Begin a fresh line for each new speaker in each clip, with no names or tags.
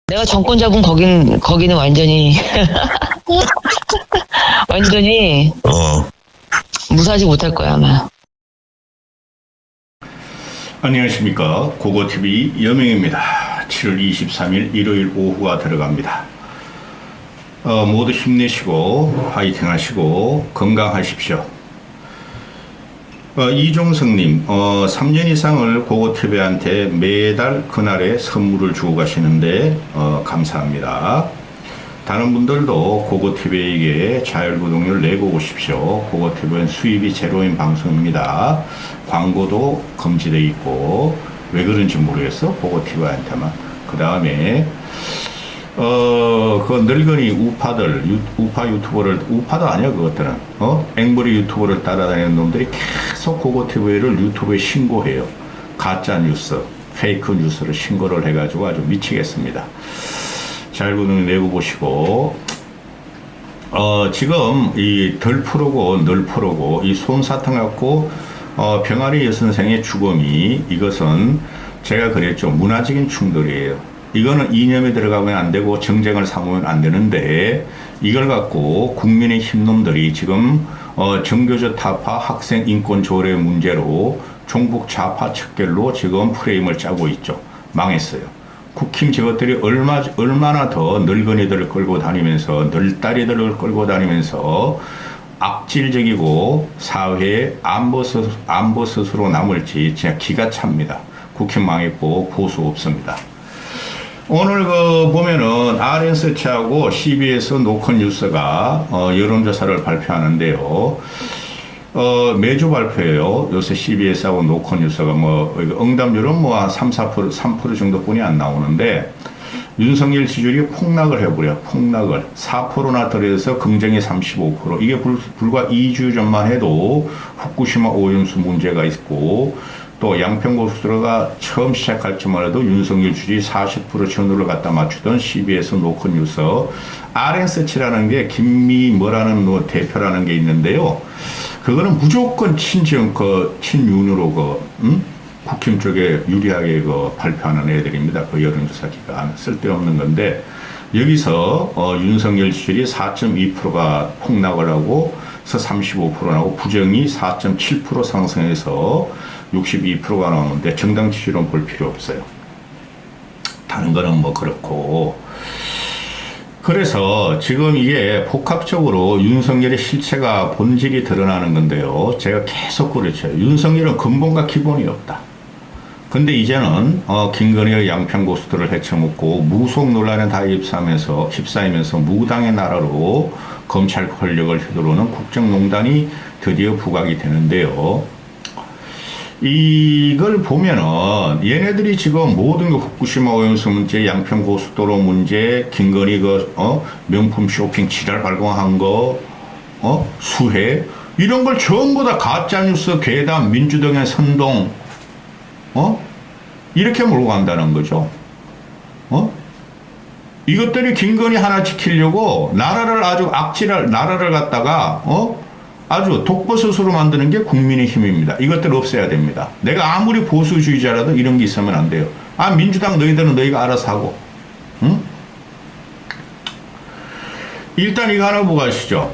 내가 정권 잡은 거기는 완전히, 완전히 무사하지 못할 거야, 아마.
안녕하십니까. 고고TV 여명입니다. 7월 23일 일요일 오후가 들어갑니다. 모두 힘내시고 화이팅 하시고 건강하십시오. 이종성님, 3년 이상을 고고TV한테 매달 그날에 선물을 주고 가시는데 감사합니다. 다른 분들도 고고TV에게 자율구독료를 내고 오십시오. 고고TV는 수입이 제로인 방송입니다. 광고도 금지되어 있고 왜 그런지 모르겠어. 고고TV한테만. 그 다음에 그 늙은이 우파 유튜버를, 우파도 아니야, 그것들은. 앵벌이 유튜버를 따라다니는 놈들이 계속 고고TV를 유튜브에 신고해요. 가짜뉴스, 페이크 뉴스를 신고를 해가지고 아주 미치겠습니다. 자율구독 내고 보시고, 지금 이 덜 프로고 늘 프로고 이 솜사탕 갖고, 병아리 여선생의 죽음이 이것은 제가 그랬죠. 문화적인 충돌이에요. 이거는 이념에 들어가면 안 되고 정쟁을 삼으면 안 되는데 이걸 갖고 국민의 힘놈들이 지금 정교조 타파 학생 인권 조례 문제로 종북 좌파 척결로 지금 프레임을 짜고 있죠. 망했어요. 국힘 저것들이 얼마나 더 늙은이들을 끌고 다니면서 널다리들을 끌고 다니면서 악질적이고 사회에 안보 스스로 남을지 진짜 기가 찹니다. 국힘 망했고 보수 없습니다. 오늘 보면은 RN서치하고 CBS 노컷뉴스가 여론조사를 발표하는데요. 매주 발표해요. 요새 CBS하고 노컷뉴스가 응답률은 한 3% 정도뿐이 안 나오는데 윤석열 지지율이 폭락을 해버려요. 폭락을. 4%나 들어서 긍정이 35%. 이게 불과 2주 전만 해도 후쿠시마 오염수 문제가 있고 또 양평고속도로가 처음 시작할 때만 해도 윤석열 지지율이 40% 전후를 갖다 맞추던 CBS 노컷뉴스. RN서치라는 게 김미 뭐라는 대표라는 게 있는데요. 그거는 무조건 친윤으로 국힘 쪽에 유리하게 발표하는 애들입니다. 그 여론조사 기간. 쓸데없는 건데, 여기서, 윤석열 지지율이 4.2%가 폭락을 하고, 35% 나오고, 부정이 4.7% 상승해서 62%가 나오는데, 정당 지지율은 볼 필요 없어요. 다른 거는 그렇고. 그래서 지금 이게 복합적으로 윤석열의 실체가 본질이 드러나는 건데요. 제가 계속 그렇죠. 윤석열은 근본과 기본이 없다. 근데 이제는 김건희의 양평고속도로를 헤쳐먹고 무속 논란에 다 휩싸이면서 무당의 나라로 검찰 권력을 휘두르는 국정농단이 드디어 부각이 되는데요. 이걸 보면은 얘네들이 지금 모든 후쿠시마 오염수 문제, 양평고속도로 문제, 김건희 명품 쇼핑 지랄 발광한 거, 수해 이런 걸 전부 다 가짜뉴스, 괴담, 민주당의 선동, 이렇게 몰고 간다는 거죠. 이것들이 김건희 하나 지키려고 나라를 아주 나라를 갖다가 아주 독버섯으로 만드는 게 국민의힘입니다. 이것들 없애야 됩니다. 내가 아무리 보수주의자라도 이런 게 있으면 안 돼요. 민주당 너희들은 너희가 알아서 하고. 응? 일단 이거 하나 보고 가시죠.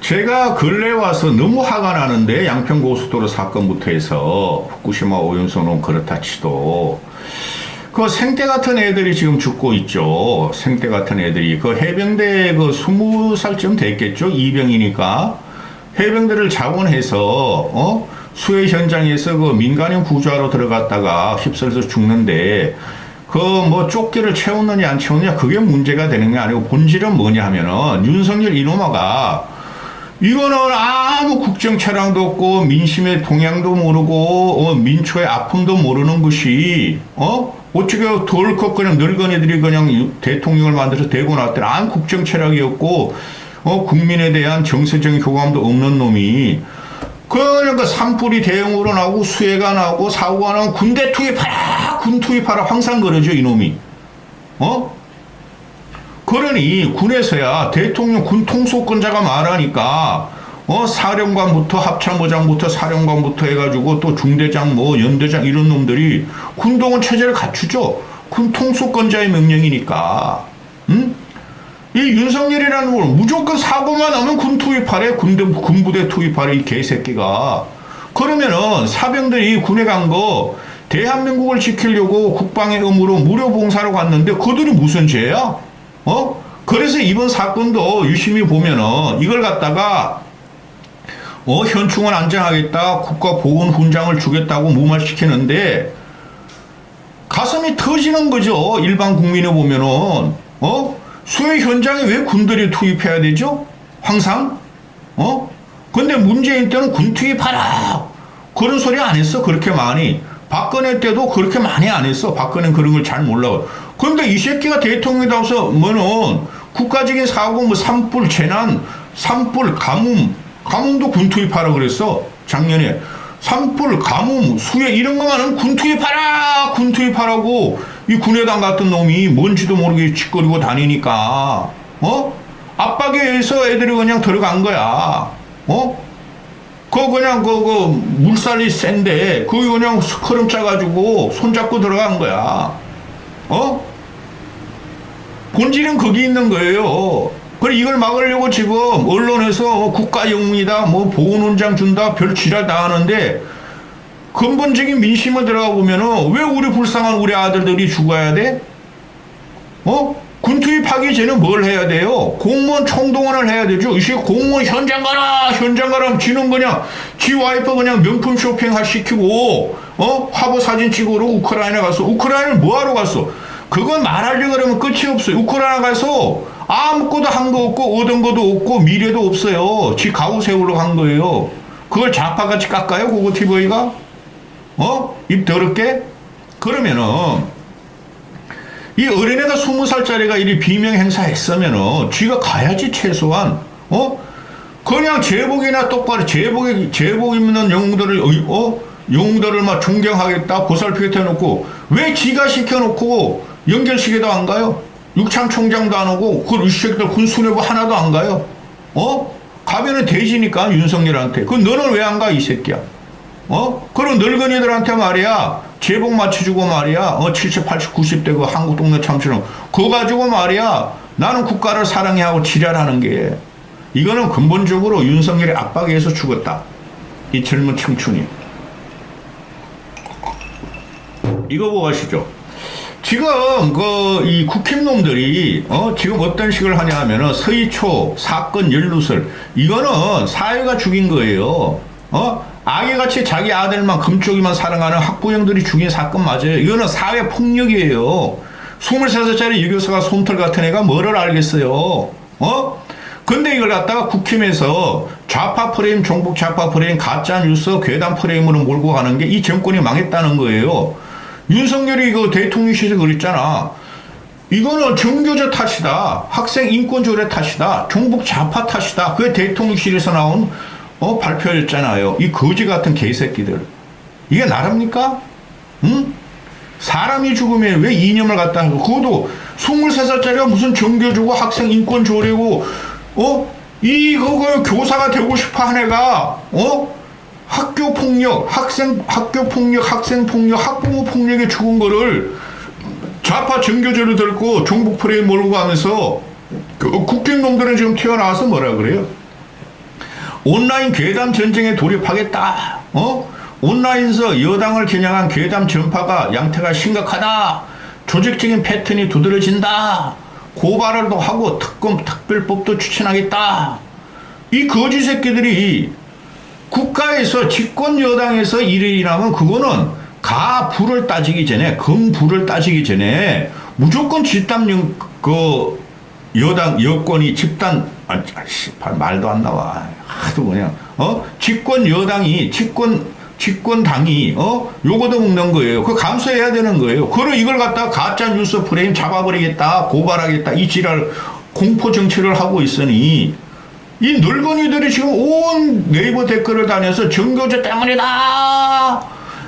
제가 근래 와서 너무 화가 나는데 양평고속도로 사건부터 해서 후쿠시마 오염수는 그렇다 치도 그 생떼 같은 애들이 지금 죽고 있죠. 생떼 같은 애들이 해병대 20살쯤 됐겠죠. 이병이니까. 해병대를 자원해서 수해 현장에서 민간인 구조하러 들어갔다가 휩쓸려서 죽는데 조끼를 채웠느냐 안 채웠느냐 그게 문제가 되는 게 아니고 본질은 뭐냐 하면은 윤석열 이놈아가 이거는 아무 국정 철학도 없고 민심의 동향도 모르고 민초의 아픔도 모르는 것이 어떻게 덜컥 그냥 늙은이들이 그냥 대통령을 만들어서 대고 나왔더니 아무 국정 철학이 없고 국민에 대한 정서적인 교감도 없는 놈이 그러니까 산불이 대형으로 나오고 수해가 나오고 사고가 나오고 군대 투입하라 군 투입하라 항상 그러죠 이놈이. 그러니 군에서야 대통령 군 통수권자가 말하니까 사령관부터 합참의장부터 사령관부터 해가지고 또 중대장 연대장 이런 놈들이 군동원 체제를 갖추죠. 군 통수권자의 명령이니까. 응? 이 윤석열이라는 걸 무조건 사고만 나면 군 투입하래. 군부대 투입하래. 이 개새끼가. 그러면은 사병들이 군에 간 거 대한민국을 지키려고 국방의 의무로 무료 봉사로 갔는데 그들이 무슨 죄야? 그래서 이번 사건도 유심히 보면은 이걸 갖다가 현충원 안정하겠다, 국가보훈훈장을 주겠다고 무마시키는데 가슴이 터지는 거죠. 일반 국민에 보면은 수해 현장에 왜 군들이 투입해야 되죠? 항상 근데 문재인 때는 군 투입하라 그런 소리 안 했어. 그렇게 많이. 박근혜 때도 그렇게 많이 안 했어. 박근혜는 그런 걸 잘 몰라. 근데 이 새끼가 대통령이 나와서 뭐는 국가적인 사고, 뭐 산불 재난, 산불 가뭄도 군 투입하라 그랬어. 작년에. 산불, 가뭄, 수해 이런 거만 하면 군 투입하라! 군 투입하라고 이 군의당 같은 놈이 뭔지도 모르게 짓거리고 다니니까 압박에 의해서 애들이 그냥 들어간 거야. 그냥 물살이 센데 그거 그냥 스크럼 짜가지고 손잡고 들어간 거야. 본질은 거기 있는 거예요. 그래 이걸 막으려고 지금 언론에서 국가 영웅이다, 뭐 보훈훈장 준다, 별 지랄 다 하는데 근본적인 민심을 들어가 보면은 왜 우리 불쌍한 우리 아들들이 죽어야 돼? 군 투입하기 전에 뭘 해야 돼요? 공무원 총동원을 해야 되죠. 이 공무원 현장 가라 하면 지는 그냥 지 와이프 그냥 명품 쇼핑 시키고 화보 사진 찍으러 우크라이나 가서 우크라이나를 뭐하러 갔어? 그건 말하려고 그러면 끝이 없어요. 우크라이나 가서 아무것도 한 거 없고 얻은 것도 없고 미래도 없어요. 지 가구 세우러 간 거예요. 그걸 좌파같이 깎아요? 그거 TV가? 입 더럽게? 그러면은 이 어린애가 20살짜리가 이리 비명 행사했으면은 쥐가 가야지 최소한. 그냥 제복이나 똑바로 제복 입는 영웅들을 막 존경하겠다 보살피겠다 해놓고 왜 지가 시켜놓고 연결시계도 안 가요? 육창총장도 안 오고 그 새끼들 군수뇌부 하나도 안 가요. 가면은 돼지니까 윤석열한테. 그 너는 왜 안 가 이 새끼야? 그런 늙은이들한테 말이야 제복 맞춰주고 말이야 70, 80, 90대 그 한국 동네 참처럼 그거 가지고 말이야 나는 국가를 사랑해 하고 지랄하는 게 이거는 근본적으로 윤석열의 압박에 의해서 죽었다. 이 젊은 청춘이. 이거 보고 가시죠. 지금 이 국힘놈들이 지금 어떤 식을 하냐 하면은 서희초 사건 연루설 이거는 사회가 죽인 거예요. 아기같이 자기 아들만 금쪽이만 사랑하는 학부형들이 죽인 사건 맞아요. 이거는 사회 폭력이에요. 23살짜리 유교사가 솜털 같은 애가 뭐를 알겠어요. 근데 이걸 갖다가 국힘에서 좌파 프레임, 종북 좌파 프레임, 가짜 뉴스, 괴담 프레임으로 몰고 가는 게 이 정권이 망했다는 거예요. 윤석열이 이거 대통령실에서 그랬잖아. 이거는 정교조 탓이다. 학생 인권조례 탓이다. 종북 좌파 탓이다. 그게 대통령실에서 나온 발표였잖아요. 이 거지 같은 개새끼들. 이게 나랍니까? 응? 사람이 죽으면 왜 이념을 갖다 하고 그것도 23살짜리가 무슨 정교조고 학생 인권조례고 이거 교사가 되고 싶어 한 애가 학교 폭력, 학생 폭력, 학부모 폭력에 죽은 거를 좌파 정교조를 들고 종북 프레임 몰고 가면서 국힘놈들은 지금 튀어나와서 뭐라 그래요? 온라인 괴담 전쟁에 돌입하겠다. 온라인에서 여당을 겨냥한 괴담 전파가 양태가 심각하다. 조직적인 패턴이 두드러진다. 고발을 또 하고 특검 특별법도 추진하겠다. 이 거지 새끼들이 국가에서 집권 여당에서 일을 일하면 그거는 가부를 따지기 전에 금부를 따지기 전에 무조건 집단 여당 여권이 집단 말도 안 나와. 하도 그냥 집권 여당이 집권당이 요거도 먹는 거예요. 그거 감수해야 되는 거예요. 그럼 이걸 갖다가 가짜 뉴스 프레임 잡아버리겠다, 고발하겠다 이 지랄 공포 정치를 하고 있으니 이 늙은이들이 지금 온 네이버 댓글을 다녀서 정교조 때문이다,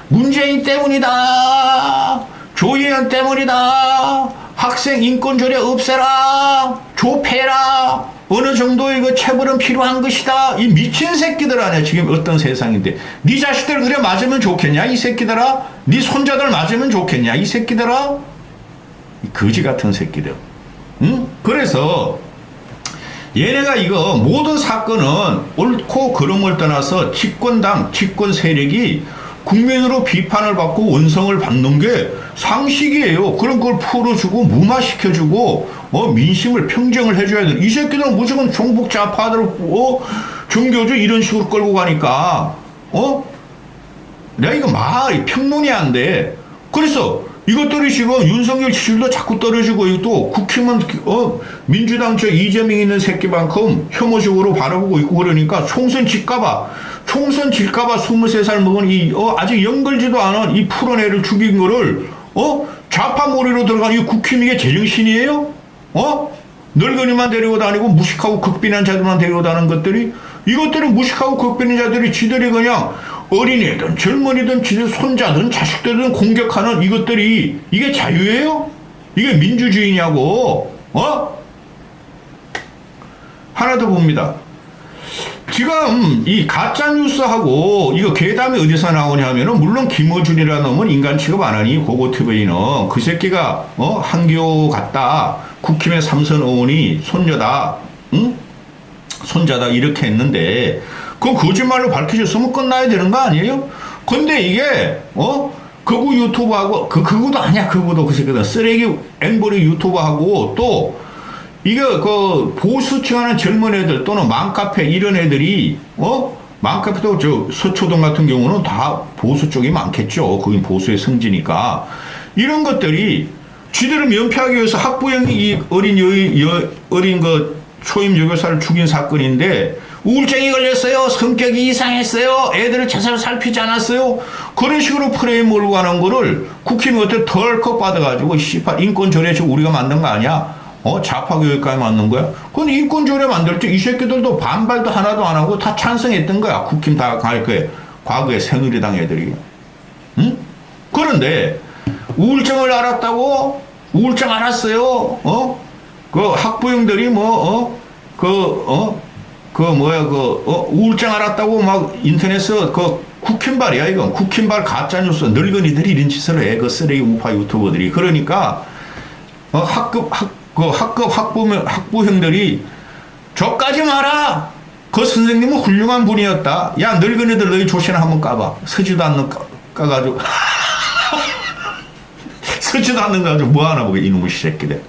문재인 때문이다, 조희연 때문이다, 학생 인권조례 없애라, 조폐라, 어느 정도 이거 체벌은 필요한 것이다. 이 미친 새끼들 아니야 지금 어떤 세상인데. 네 자식들 그래 맞으면 좋겠냐 이 새끼들아? 네 손자들 맞으면 좋겠냐 이 새끼들아? 이 거지 같은 새끼들. 응? 그래서 얘네가 이거 모든 사건은 옳고 그름을 떠나서 집권당, 집권 세력이 국민으로 비판을 받고 원성을 받는 게 상식이에요. 그런 걸 풀어주고 무마시켜주고 민심을 평정을 해줘야 돼. 이 새끼들은 무조건 종북 좌파들 정교조 이런 식으로 끌고 가니까 내가 이거 말이 평론이 안 돼. 그래서 이것들이 지금 윤석열 지지율도 자꾸 떨어지고 또 국힘은 민주당 저 이재명 있는 새끼만큼 혐오적으로 바라보고 있고 그러니까 총선 질까봐 23살 먹은 이 아직 연걸지도 않은 이 푸른 애를 죽인 거를 좌파 몰이로 들어간 이 국힘 이게 제정신이에요? 늙은이만 데리고 다니고 무식하고 극빈한 자들만 데리고 다니는 것들이 이것들은 무식하고 극빈한 자들이 지들이 그냥 어린애든 젊은이든 지들 손자든 자식들든 공격하는 이것들이 이게 자유예요? 이게 민주주의냐고? 하나 더 봅니다. 지금 이 가짜뉴스하고 이거 괴담이 어디서 나오냐면은 물론 김어준이라는 놈은 인간 취급 안 하니 고고TV는 그 새끼가 한교 같다 국힘의 삼선 의원이 손녀다 응? 손자다 이렇게 했는데 그건 거짓말로 밝혀졌으면 끝나야 되는 거 아니에요? 근데 이게 극우 유튜버하고 극우도 아니야 극우도 그 새끼들 쓰레기 앵벌이 유튜버하고 또 이게 그 보수층 하는 젊은 애들 또는 맘카페 이런 애들이 맘카페도 저 서초동 같은 경우는 다 보수 쪽이 많겠죠. 거긴 보수의 성지니까 이런 것들이 쥐들을 면피하기 위해서 학부형이 이 어린 그 초임 여교사를 죽인 사건인데 우울증이 걸렸어요. 성격이 이상했어요. 애들을 제대로 살피지 않았어요. 그런 식으로 프레임 몰고 가는 거를 국힘이 어떻게 덜컥 받아가지고 씨발 인권조례 우리가 만든 거 아니야? 좌파 교육까지 만든 거야? 근데 인권조례 만들 때 이 새끼들도 반발도 하나도 안 하고 다 찬성했던 거야. 국힘 다 과거에 새누리당 애들이. 응? 그런데 우울증을 알았다고? 우울증 알았어요? 그 학부형들이 우울증 알았다고 막 인터넷에서 국힘발이야, 이건. 국힘발 가짜뉴스. 늙은이들이 이런 짓을 해. 그 쓰레기 우파 유튜버들이. 그러니까, 학부형들이 저까지 마라! 그 선생님은 훌륭한 분이었다. 야, 늙은이들 너희 조시나 한번 까봐. 서지도 않는 까가지고. 서지도 않는 거 가지고 뭐 하나 보게, 이놈의 새끼들.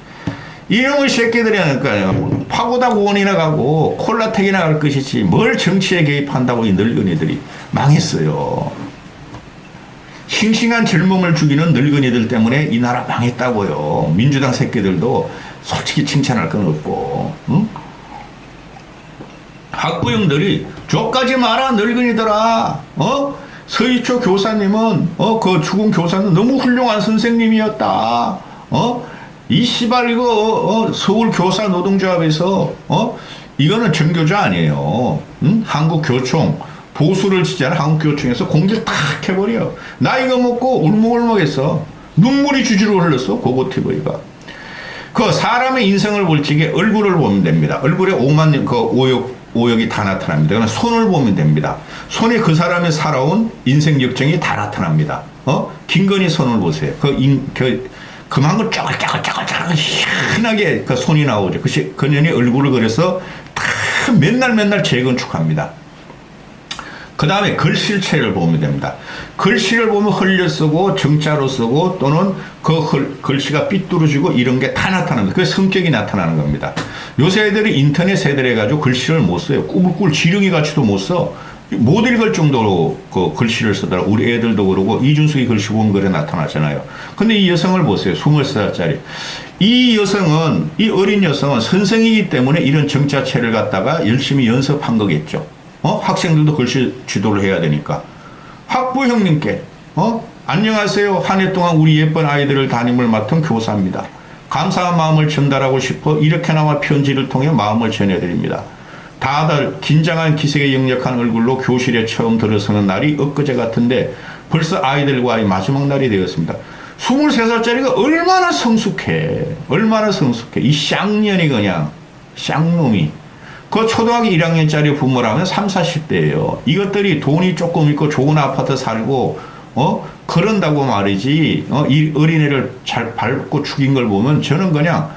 이놈의 새끼들이 하니까요. 파고다 공원이나 가고 콜라텍이나 갈 것이지 뭘 정치에 개입한다고 이 늙은이들이 망했어요. 싱싱한 젊음을 죽이는 늙은이들 때문에 이 나라 망했다고요. 민주당 새끼들도 솔직히 칭찬할 건 없고. 응? 학부형들이 저까지 마라 늙은이들아. 서희초 교사님은 그 죽은 교사는 너무 훌륭한 선생님이었다. 이 씨발 이거 서울 교사 노동조합에서 이거는 정교조 아니에요. 응? 한국교총 보수를 지지하는 한국교총에서 공개를 탁 해버려. 나 이거 먹고 울먹울먹했어. 눈물이 주주로 흘렀어. 고고TV가. 그 사람의 인생을 볼지게 얼굴을 보면 됩니다. 얼굴에 오만 그 오역이 다 나타납니다. 그러나 손을 보면 됩니다. 손에 그 사람이 살아온 인생 역정이 다 나타납니다. 김건희 손을 보세요. 금한 걸 짜글짜글짜글짜글 희한하게 그 손이 나오죠. 그것이 그년이 얼굴을 그려서 다 맨날 재건축합니다. 그 다음에 글씨체를 보면 됩니다. 글씨를 보면 흘려 쓰고 정자로 쓰고 또는 그 글씨가 삐뚤어지고 이런 게 다 나타납니다. 그 성격이 나타나는 겁니다. 요새 애들이 인터넷 세대를 해가지고 글씨를 못 써요. 꾸불꾸불 지렁이 같이도 못 써. 못 읽을 정도로 그 글씨를 쓰더라. 우리 애들도 그러고 이준석이 글씨 보면 그래 나타나잖아요. 근데 이 여성을 보세요. 20살짜리. 이 여성은, 이 어린 여성은 선생이기 때문에 이런 정자체를 갖다가 열심히 연습한 거겠죠. 학생들도 글씨 지도를 해야 되니까. 학부형님께, 안녕하세요. 한 해 동안 우리 예쁜 아이들을 담임을 맡은 교사입니다. 감사한 마음을 전달하고 싶어 이렇게나마 편지를 통해 마음을 전해드립니다. 다들 긴장한 기색에 역력한 얼굴로 교실에 처음 들어서는 날이 엊그제 같은데 벌써 아이들과의 마지막 날이 되었습니다. 23살짜리가 얼마나 성숙해. 얼마나 성숙해. 이 쌍년이 그냥 쌍놈이. 그 초등학교 1학년짜리 부모라면 30, 40대예요. 이것들이 돈이 조금 있고 좋은 아파트 살고 그런다고 말이지. 이 어린애를 잘 밟고 죽인 걸 보면 저는 그냥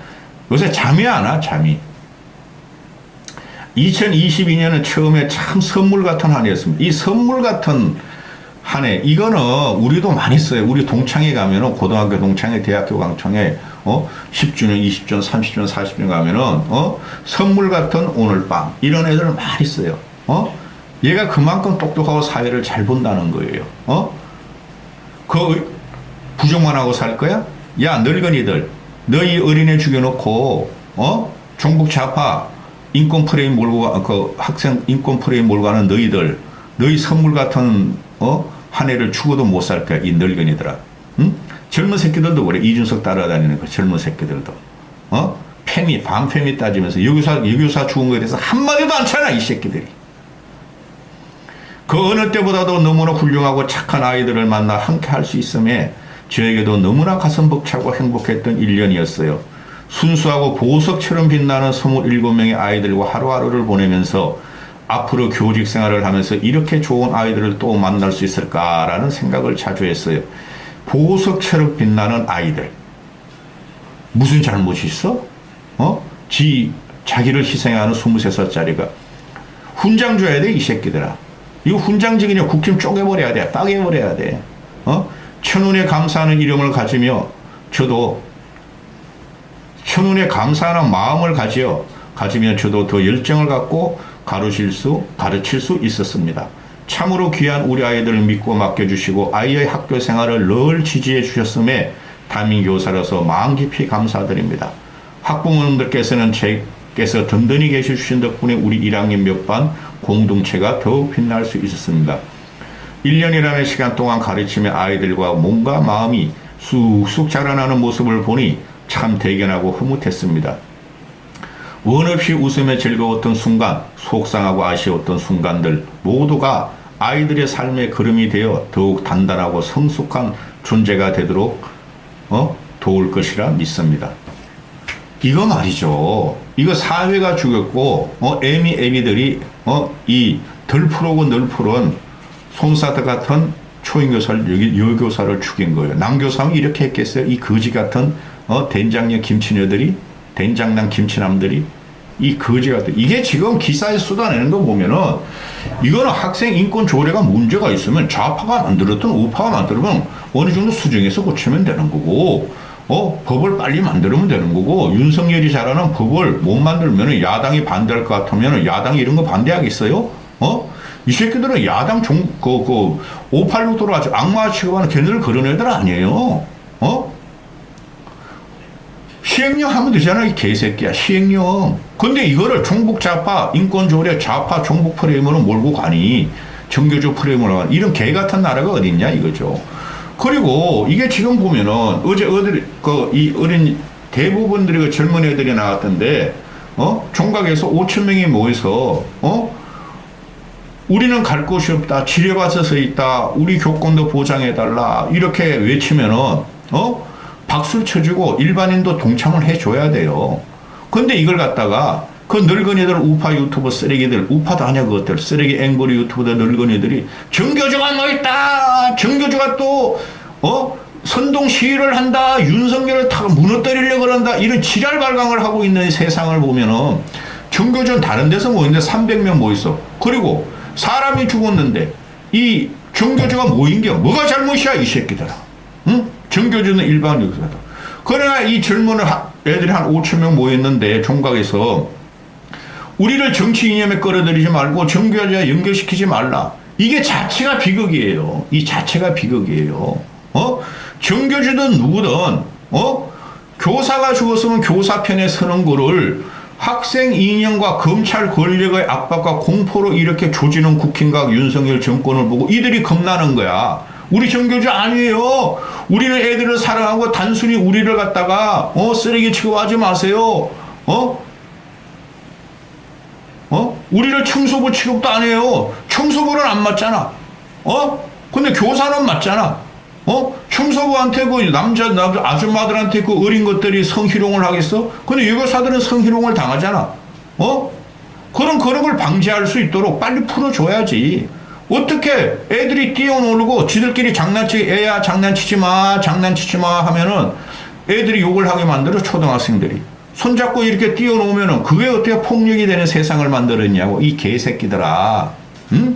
요새 잠이 안 와, 잠이. 2022년은 처음에 참 선물 같은 한 해였습니다. 이 선물 같은 한 해, 이거는 우리도 많이 써요. 우리 동창회 가면은, 고등학교 동창회, 대학교 강창회, 10주년, 20주년, 30주년, 40주년 가면은, 선물 같은 오늘 밤. 이런 애들을 많이 써요. 얘가 그만큼 똑똑하고 사회를 잘 본다는 거예요. 그 부정만 하고 살 거야? 야, 늙은이들, 너희 어린애 죽여놓고, 종북 좌파, 인권 프레임 몰고, 그 학생 인권 프레임 몰고 가는 너희들, 너희 선물 같은, 한 해를 죽어도 못 살 거야, 이 늙은이들아. 응? 젊은 새끼들도 그래. 이준석 따라다니는 거, 젊은 새끼들도. 반페미 따지면서 여교사 죽은 거에 대해서 한마디도 안 차나, 이 새끼들이. 그 어느 때보다도 너무나 훌륭하고 착한 아이들을 만나 함께 할 수 있음에 저에게도 너무나 가슴 벅차고 행복했던 1년이었어요. 순수하고 보석처럼 빛나는 27명의 아이들과 하루하루를 보내면서 앞으로 교직 생활을 하면서 이렇게 좋은 아이들을 또 만날 수 있을까라는 생각을 자주 했어요. 보석처럼 빛나는 아이들. 무슨 잘못이 있어? 자기를 희생하는 23살짜리가. 훈장 줘야 돼, 이 새끼들아. 이거 훈장직이냐, 국힘 쪼개버려야 돼. 빠개버려야 돼. 천운에 감사하는 이름을 가지며 저도 천운에 감사하는 마음을 가지며 저도 더 열정을 갖고 가르칠 수 있었습니다. 참으로 귀한 우리 아이들을 믿고 맡겨주시고 아이의 학교 생활을 늘 지지해 주셨음에 담임교사로서 마음 깊이 감사드립니다. 학부모님들께서는 제께서 든든히 계셔주신 덕분에 우리 1학년 몇 반 공동체가 더욱 빛날 수 있었습니다. 1년이라는 시간 동안 가르치며 아이들과 몸과 마음이 쑥쑥 자라나는 모습을 보니 참 대견하고 흐뭇했습니다. 원 없이 웃으며 즐거웠던 순간, 속상하고 아쉬웠던 순간들 모두가 아이들의 삶의 걸음이 되어 더욱 단단하고 성숙한 존재가 되도록 도울 것이라 믿습니다. 이거 말이죠. 이거 사회가 죽였고 애미들이 이 덜 푸르고 널 푸른 솜사드 같은 초임교사를 여교사를 죽인 거예요. 남교사는 이렇게 했겠어요? 이 거지 같은 된장녀 김치녀들이, 된장남 김치남들이, 이 거지 같은, 이게 지금 기사에 쏟아내는 거 보면은 이거는 학생 인권 조례가 문제가 있으면 좌파가 만들었든 우파가 만들면 어느 정도 수정해서 고치면 되는 거고, 법을 빨리 만들면 되는 거고, 윤석열이 잘하는 법을 못 만들면 야당이 반대할 것 같으면 야당이 이런 거 반대하겠어요? 이 새끼들은 야당 586도로 아주 악마 취급하는 걔네들 그런 애들 아니에요. 시행령 하면 되잖아, 이 개새끼야. 시행령. 근데 이거를 종북 좌파, 인권조례 좌파 종북 프레임으로 몰고 가니, 정교조 프레임으로 가니, 이런 개 같은 나라가 어딨냐, 이거죠. 그리고 이게 지금 보면은, 어제 이 어린 대부분들이 그 젊은 애들이 나왔던데, 총각에서 5,000명이 모여서, 우리는 갈 곳이 없다. 지뢰밭에 서 있다. 우리 교권도 보장해달라. 이렇게 외치면은, 박수를 쳐주고 일반인도 동참을 해줘야 돼요. 근데 이걸 갖다가 그 늙은이들 우파 유튜버 쓰레기들, 우파도 아니야 그것들, 쓰레기 앵벌이 유튜버들 늙은이들이 정교조가 뭐 있다. 정교조가 또 선동 시위를 한다. 윤석열을 다 무너뜨리려고 그런다. 이런 지랄 발광을 하고 있는 세상을 보면은 정교조는 다른 데서 모이는데 300명 모였어. 그리고 사람이 죽었는데 이 정교조가 모인 게 뭐가 잘못이야 이 새끼들아. 응? 정교조는 일반 여기서다. 그러나 이 젊은 애들이 한 5,000명 모였는데 총각에서 우리를 정치 이념에 끌어들이지 말고 정교조와 연결시키지 말라. 이게 자체가 비극이에요. 이 자체가 비극이에요. 정교조든 누구든 교사가 죽었으면 교사 편에 서는 거를 학생 이념과 검찰 권력의 압박과 공포로 이렇게 조지는 국힘과 윤석열 정권을 보고 이들이 겁나는 거야. 우리 정교조 아니에요. 우리는 애들을 사랑하고 단순히 우리를 갖다가 쓰레기 취급하지 마세요. 우리를 청소부 취급도 안 해요. 청소부는 안 맞잖아. 근데 교사는 맞잖아. 청소부한테 그 남자 아줌마들한테 그 어린 것들이 성희롱을 하겠어? 근데 여교사들은 성희롱을 당하잖아. 그런 걸 방지할 수 있도록 빨리 풀어줘야지. 어떻게 애들이 뛰어놀고 지들끼리 애야 장난치지 마 하면은 애들이 욕을 하게 만들어. 초등학생들이 손잡고 이렇게 뛰어놓으면은 그게 어떻게 폭력이 되는 세상을 만들었냐고. 이 개새끼들아. 응?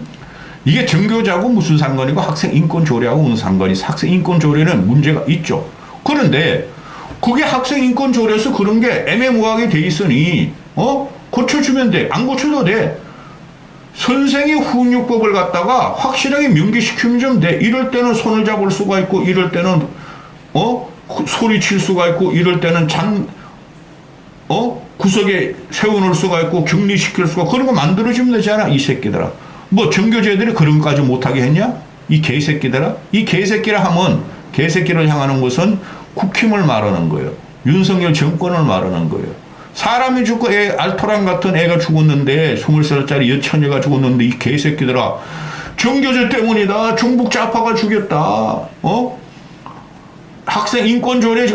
이게 정교자하고 무슨 상관이고 학생 인권 조례하고 무슨 상관이. 학생 인권 조례는 문제가 있죠. 그런데 그게 학생 인권 조례에서 그런 게 애매모호하게 돼 있으니 고쳐주면 돼. 안 고쳐도 돼. 선생이 훈육법을 갖다가 확실하게 명기시키면 좀 돼. 이럴 때는 손을 잡을 수가 있고, 이럴 때는 소리칠 수가 있고, 이럴 때는 구석에 세워놓을 수가 있고, 격리시킬 수가, 그런 거 만들어주면 되잖아. 이 새끼들아. 뭐 정교제들이 그런 것까지 못하게 했냐? 이 개새끼들아. 이 개새끼라 하면, 개새끼를 향하는 것은 국힘을 말하는 거예요. 윤석열 정권을 말하는 거예요. 사람이 죽고 알토란 같은 애가 죽었는데, 20살짜리 여처녀가 죽었는데, 이 개새끼들아, 정교제 때문이다. 중북 좌파가 죽였다. 학생 인권조례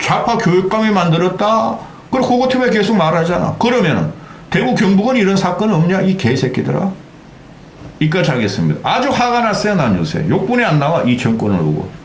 좌파 교육감이 만들었다. 그리고 그거 때문에 계속 말하잖아. 그러면은 대구 경북은 이런 사건 없냐? 이 개새끼들아. 이까지 하겠습니다. 아주 화가 났어요, 난 요새. 욕분이 안 나와, 이 정권을 보고.